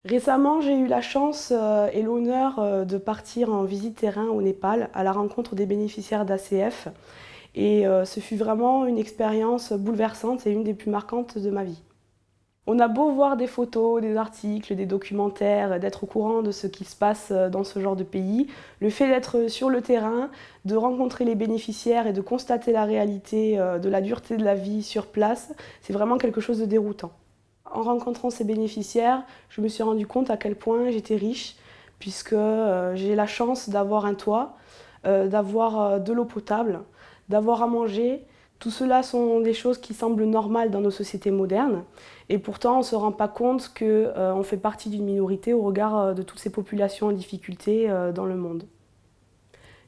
Récemment, j'ai eu la chance et l'honneur de partir en visite terrain au Népal à la rencontre des bénéficiaires d'ACF. Et ce fut vraiment une expérience bouleversante et une des plus marquantes de ma vie. On a beau voir des photos, des articles, des documentaires, d'être au courant de ce qui se passe dans ce genre de pays, le fait d'être sur le terrain, de rencontrer les bénéficiaires et de constater la réalité de la dureté de la vie sur place, c'est vraiment quelque chose de déroutant. En rencontrant ces bénéficiaires, je me suis rendu compte à quel point j'étais riche, puisque j'ai la chance d'avoir un toit, d'avoir de l'eau potable, d'avoir à manger. Tout cela sont des choses qui semblent normales dans nos sociétés modernes, et pourtant on ne se rend pas compte qu'on fait partie d'une minorité au regard de toutes ces populations en difficulté dans le monde.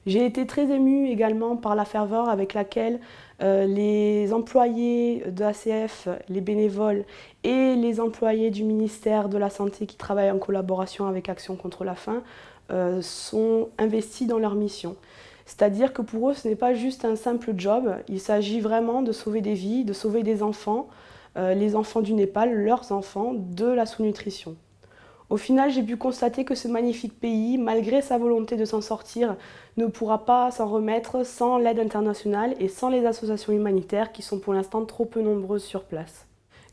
J'ai été très émue également par la ferveur avec laquelle les employés de ACF, les bénévoles et les employés du ministère de la Santé qui travaillent en collaboration avec Action contre la faim sont investis dans leur mission. C'est-à-dire que pour eux, ce n'est pas juste un simple job, il s'agit vraiment de sauver des vies, de sauver des enfants, les enfants du Népal, leurs enfants, de la sous-nutrition. Au final, j'ai pu constater que ce magnifique pays, malgré sa volonté de s'en sortir, ne pourra pas s'en remettre sans l'aide internationale et sans les associations humanitaires qui sont pour l'instant trop peu nombreuses sur place.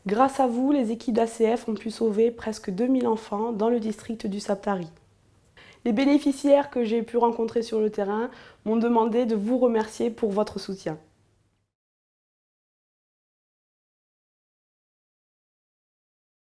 Grâce à vous, les équipes d'ACF ont pu sauver presque 2000 enfants dans le district du Saptari. Les bénéficiaires que j'ai pu rencontrer sur le terrain m'ont demandé de vous remercier pour votre soutien.